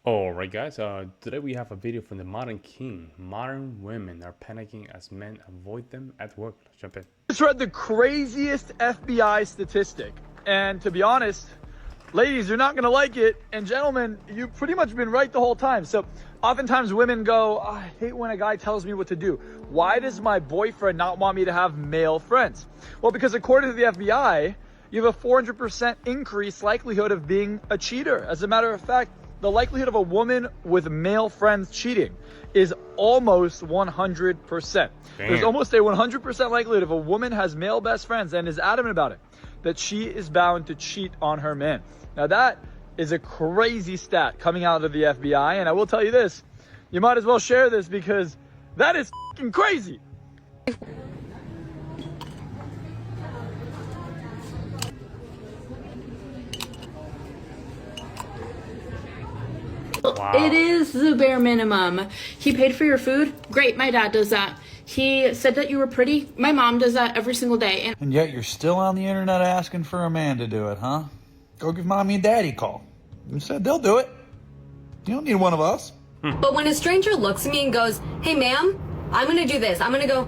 Alright guys, today we have a video from the Modern King. Modern women are panicking as men avoid them at work. Let's jump in. Just read the craziest FBI statistic, and to be honest, ladies, you're not gonna like it, and gentlemen, you've pretty much been right the whole time. So oftentimes women go, "Oh, I hate when a guy tells me what to do. Why does my boyfriend not want me to have male friends?" Well, because according to the FBI, you have a 400% increased likelihood of being a cheater. As a matter of fact, the likelihood of a woman with male friends cheating is almost 100%. There's almost a 100% likelihood if a woman has male best friends and is adamant about it, that she is bound to cheat on her man. Now that is a crazy stat coming out of the FBI, and I will tell you this, you might as well share this because that is f***ing crazy. Wow. It is the bare minimum. He paid for your food. Great, my dad does that. He said that you were pretty. My mom does that every single day. And yet you're still on the internet asking for a man to do it, huh? Go give mommy and daddy a call. You said they'll do it. You don't need one of us. But when a stranger looks at me and goes, "Hey ma'am, I'm gonna do this," I'm gonna go,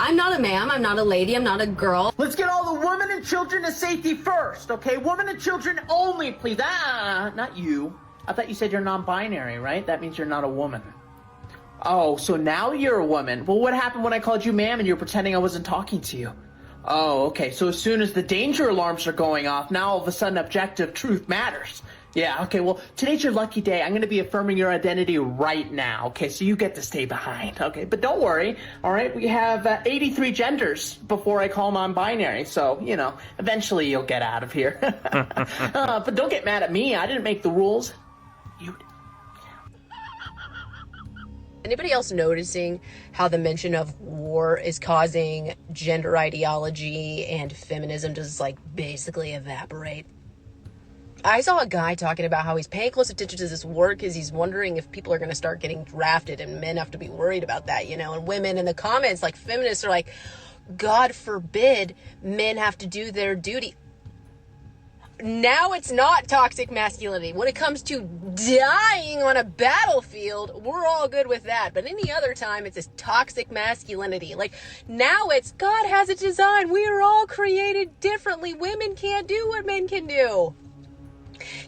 I'm not a ma'am, I'm not a lady, I'm not a girl. Let's get all the women and children to safety first, okay? Women and children only, please. Not you. I thought you said you're non-binary, right? That means you're not a woman. Oh, so now you're a woman. Well, what happened when I called you ma'am and you were pretending I wasn't talking to you? Oh, okay. So as soon as the danger alarms are going off, now all of a sudden objective truth matters. Yeah, okay, well, today's your lucky day. I'm going to be affirming your identity right now, okay? So you get to stay behind, okay? But don't worry, all right? We have 83 genders before I call non-binary, so, you know, eventually you'll get out of here. But don't get mad at me. I didn't make the rules. You did. Anybody else noticing how the mention of war is causing gender ideology and feminism to just, like, basically evaporate? I saw a guy talking about how he's paying close attention to this war because he's wondering if people are going to start getting drafted, and men have to be worried about that, you know, and women in the comments, like feminists, are like, God forbid men have to do their duty. Now it's not toxic masculinity. When it comes to dying on a battlefield, we're all good with that. But any other time, it's this toxic masculinity. Like, now it's God has a design. We are all created differently. Women can't do what men can do.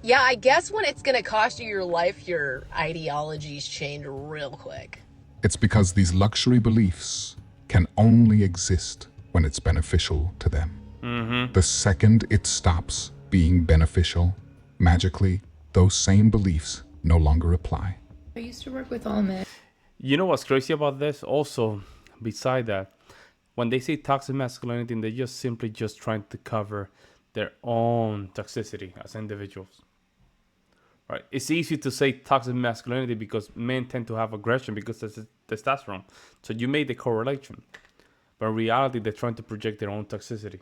Yeah, I guess when it's going to cost you your life, your ideologies change real quick. It's because these luxury beliefs can only exist when it's beneficial to them. The second it stops being beneficial, magically, those same beliefs no longer apply. I used to work with all men. You know what's crazy about this? Also, beside that, when they say toxic masculinity, they're just simply just trying to cover their own toxicity as individuals. Right? It's easy to say toxic masculinity because men tend to have aggression because that's testosterone. So you made the correlation. But in reality, they're trying to project their own toxicity.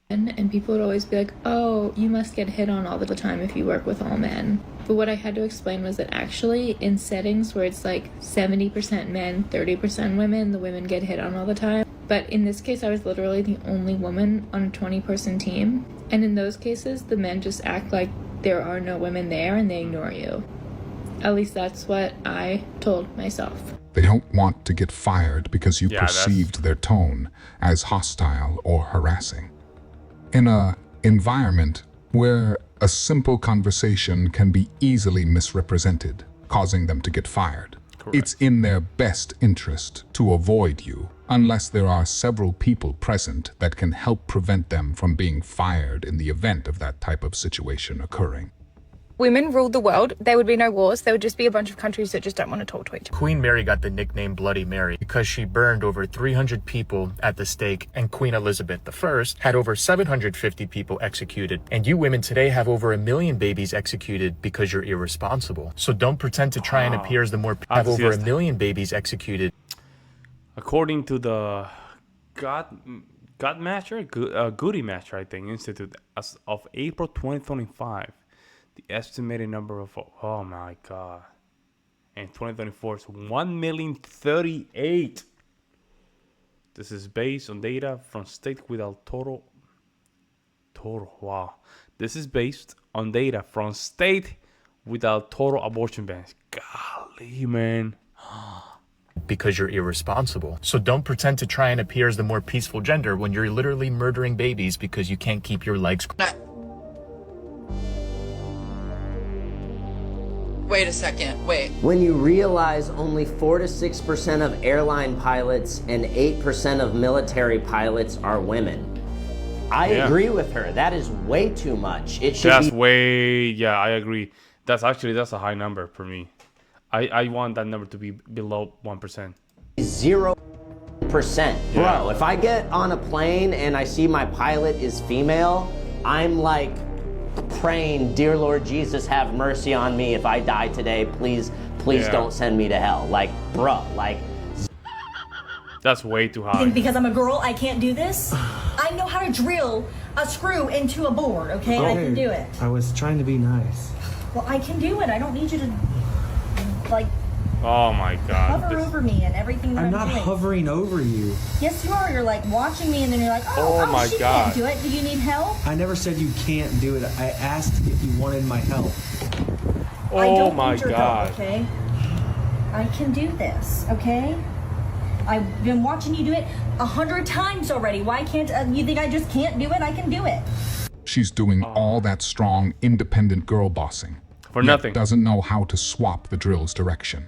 And people would always be like, oh, you must get hit on all the time if you work with all men. But what I had to explain was that actually in settings where it's like 70% men, 30% women, the women get hit on all the time. But in this case, I was literally the only woman on a 20-person team. And in those cases, the men just act like there are no women there and they ignore you. At least that's what I told myself. They don't want to get fired because you perceived their tone as hostile or harassing. In an environment where a simple conversation can be easily misrepresented, causing them to get fired, it's in their best interest to avoid you, unless there are several people present that can help prevent them from being fired in the event of that type of situation occurring. Women ruled the world, there would be no wars, there would just be a bunch of countries that just don't want to talk to each other. Queen Mary got the nickname Bloody Mary because she burned over 300 people at the stake, and Queen Elizabeth I had over 750 people executed. And you women today have over 1 million babies executed because you're irresponsible. So don't pretend to try and appear as the more have over 1 million babies executed. According to the Goody Matcher, I think, Institute, as of April 2025, the estimated number of, oh my God, in 2024 is 1,038,000. This is based on data from states without total, wow. This is based on data from state without total abortion bans. Golly, man. Because you're irresponsible. So don't pretend to try and appear as the more peaceful gender when you're literally murdering babies because you can't keep your legs. Wait a second, wait. When you realize only 4 to 6% of airline pilots and 8% of military pilots are women. I agree with her. That is way too much. It should yeah, I agree. That's a high number for me. I want that number to be below 1%. 0%. Bro, if I get on a plane and I see my pilot is female, I'm like praying, dear Lord Jesus, have mercy on me. If I die today, please don't send me to hell. Like, bro, like. That's way too high. You think because I'm a girl, I can't do this? I know how to drill a screw into a board, okay? I can do it. I was trying to be nice. Well, I can do it. I don't need you to, like, oh my God. hover over me and everything that I'm doing. I'm not hovering over you. Yes, you are. You're like watching me and then you're like, she can't do it. Do you need help? I never said you can't do it. I asked if you wanted my help. Oh I don't my need your God. help, okay? I can do this, okay? I've been watching you do it 100 times already. Why can't you think I just can't do it? I can do it. She's doing all that strong, independent girl bossing. For nothing. Doesn't know how to swap the drill's direction.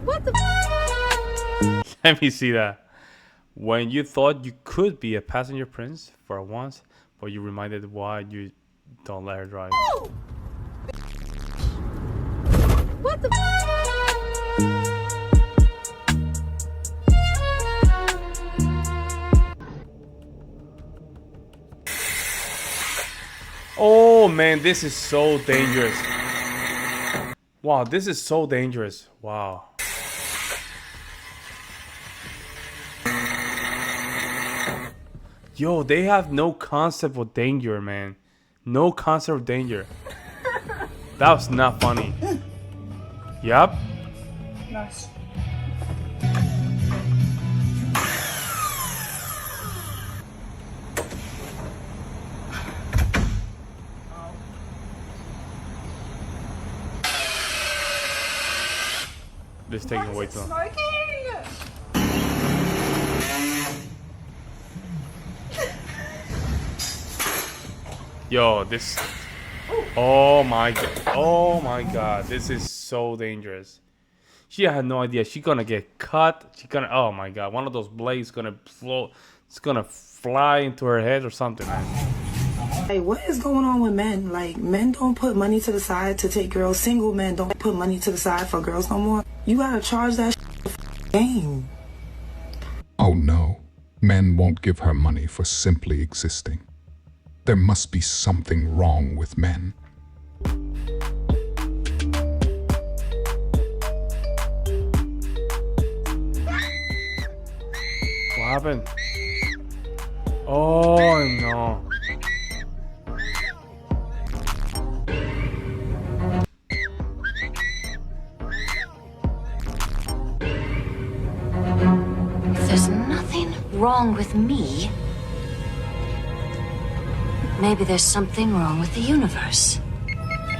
What the? Let me see that. When you thought you could be a passenger prince for once, but you reminded why you don't let her drive. What the? Oh man, this is so dangerous. Wow, this is so dangerous. Wow. Yo, they have no concept of danger, man. No concept of danger. That was not funny. Yup. Nice. This is taking way too long. Yo, this. Oh my God. Oh my God. This is so dangerous. She had no idea. She's gonna get cut. She gonna. Oh my God. One of those blades gonna float. It's gonna fly into her head or something, man. Hey, what is going on with men? Like, men don't put money to the side to take girls. Single men don't put money to the side for girls no more. You gotta charge that game. Oh no. Men won't give her money for simply existing. There must be something wrong with men. What happened? Oh no. There's nothing wrong with me. Maybe there's something wrong with the universe.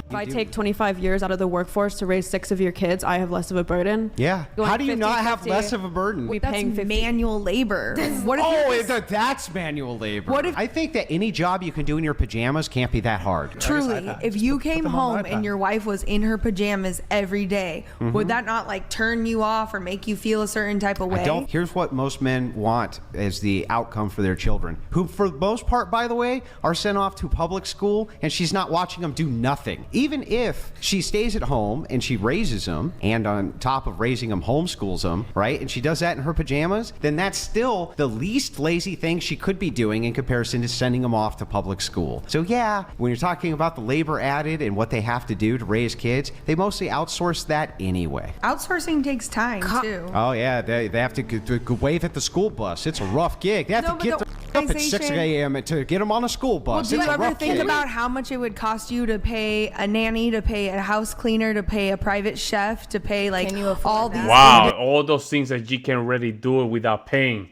If I take 25 years out of the workforce to raise 6 of your kids, I have less of a burden. Yeah. Going How do you 50, not have 50, less of a burden? We That's paying 50. manual labor. What if That's manual labor. What if- I think that any job you can do in your pajamas can't be that hard. Truly, if you came home and your wife was in her pajamas every day, would that not like turn you off or make you feel a certain type of way? I don't. Here's what most men want as the outcome for their children, who for the most part, by the way, are sent off to public school and she's not watching them do nothing. Even if she stays at home and she raises them, and on top of raising them, homeschools them, right? And she does that in her pajamas, then that's still the least lazy thing she could be doing in comparison to sending them off to public school. So yeah, when you're talking about the labor added and what they have to do to raise kids, they mostly outsource that anyway. Outsourcing takes time too. Oh yeah, they have to wave at the school bus. It's a rough gig. They have to get up at 6 a.m. to get them on a school bus. Well, do It's you a ever rough think gig. about how much it would cost you to pay a nanny, to pay a house cleaner, to pay a private chef, to pay like all these? Wow, all those things that you can already do it without paying.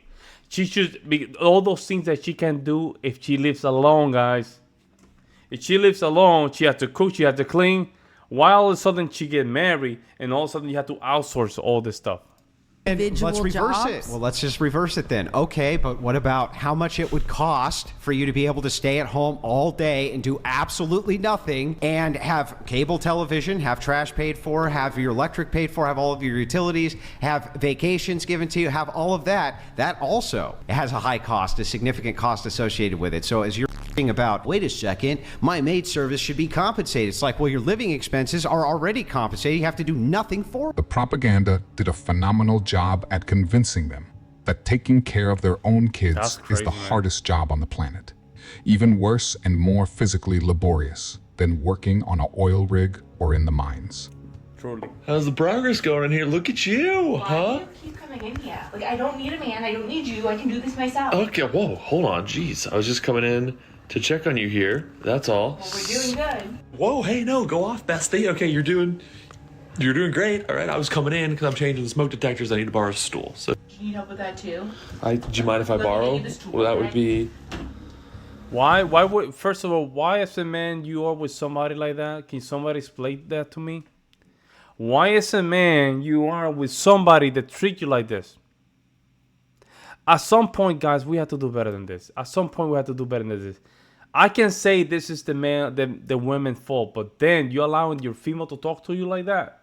She should be all those things that she can do if she lives alone, guys. If she lives alone, she has to cook, she has to clean. Why all of a sudden she get married and all of a sudden you have to outsource all this stuff? And let's reverse jobs? it. Well, let's just reverse it then. Okay, but what about how much it would cost for you to be able to stay at home all day and do absolutely nothing and have cable television, have trash paid for, have your electric paid for, have all of your utilities, have vacations given to you, have all of that? That also has a high cost, a significant cost associated with it. So as you're thinking about, wait a second, my maid service should be compensated. It's like, well, your living expenses are already compensated. You have to do nothing for it. The propaganda did a phenomenal job at convincing them that taking care of their own kids is the hardest job on the planet, even worse and more physically laborious than working on an oil rig or in the mines. Truly. How's the progress going in here? Look at you, huh? Why do you keep coming in here? Like, I don't need a man. I don't need you. I can do this myself. Okay, whoa, hold on. Jeez, I was just coming in to check on you here. That's all. Well, we're doing good. Whoa, hey, no, go off, bestie. Okay, you're doing great. All right, I was coming in because I'm changing the smoke detectors. I need to borrow a stool. So, Do you need help with that too? do you mind if I borrow? Well, that would be. Why would, first of all, why as a man you are with somebody like that? Can somebody explain that to me? Why as a man you are with somebody that treats you like this? At some point, guys, we have to do better than this. At some point, we have to do better than this. I can say this is the man, the woman's fault, but then you're allowing your female to talk to you like that.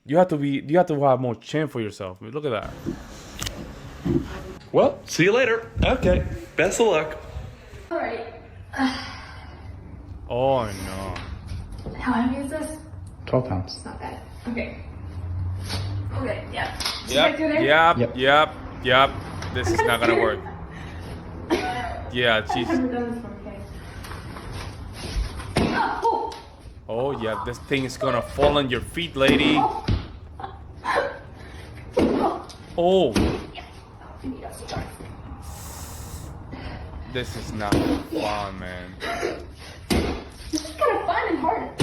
You have to have more chance for yourself. I mean, look at that. Well, see you later. Okay, best of luck. All right. Oh no. How heavy is this? 12 pounds. It's not bad. Okay. Okay, yeah. Yep. This is not gonna work. Yeah, she's. I've never done this before, okay. Oh yeah, this thing is gonna fall on your feet, lady. Oh. This is not fun, man. This is kind of fun and hard.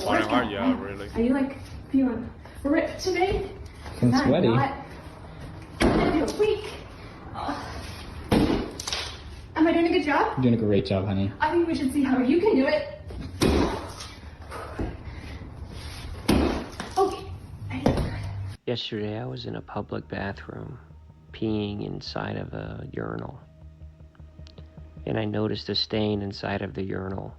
Fun and hard, yeah, really. Are you like feeling ripped today? I'm sweaty. I feel weak. Am I doing a good job? You're doing a great job, honey. I think we should see how you can do it. Okay. Yesterday I was in a public bathroom, peeing inside of a urinal. And I noticed a stain inside of the urinal.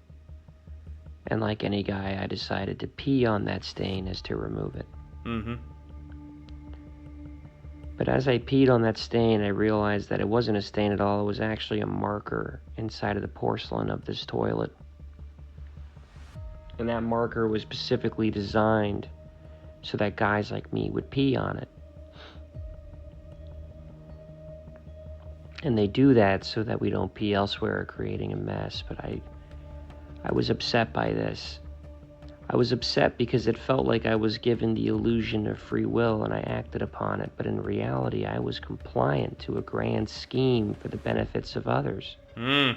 And like any guy, I decided to pee on that stain as to remove it. Mm-hmm. But as I peed on that stain, I realized that it wasn't a stain at all. It was actually a marker inside of the porcelain of this toilet. And that marker was specifically designed so that guys like me would pee on it. And they do that so that we don't pee elsewhere, creating a mess. But I was upset by this. I was upset because it felt like I was given the illusion of free will and I acted upon it. But in reality, I was compliant to a grand scheme for the benefits of others. And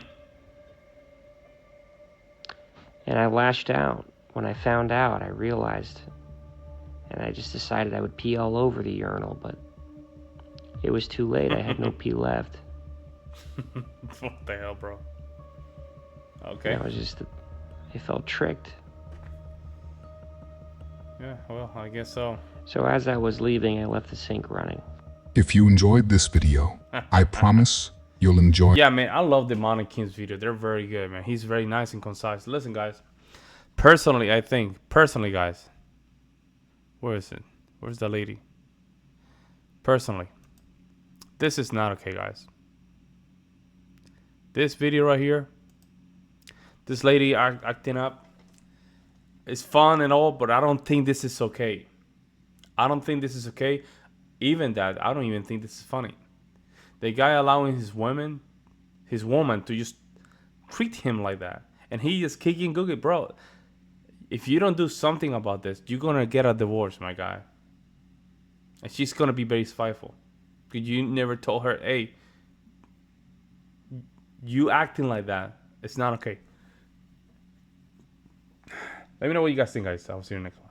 I lashed out. When I found out, I realized. And I just decided I would pee all over the urinal, but it was too late. I had no pee left. What the hell, bro? Okay. I felt tricked. Yeah, well, I guess so. So as I was leaving, I left the sink running. If you enjoyed this video, I promise you'll enjoy. Yeah, man, I love the Panicking video. They're very good, man. He's very nice and concise. Listen, guys. Personally, guys. Where is it? Where's the lady? Personally, this is not okay, guys. This video right here, this lady acting up, it's fun and all, but I don't think this is okay. I don't think this is okay. Even that, I don't even think this is funny. The guy allowing his woman to just treat him like that. And he is kicking Googie, bro. If you don't do something about this, you're going to get a divorce, my guy. And she's going to be very spiteful. Because you never told her, hey, you acting like that, it's not okay. Let me know what you guys think, guys. I'll see you next one.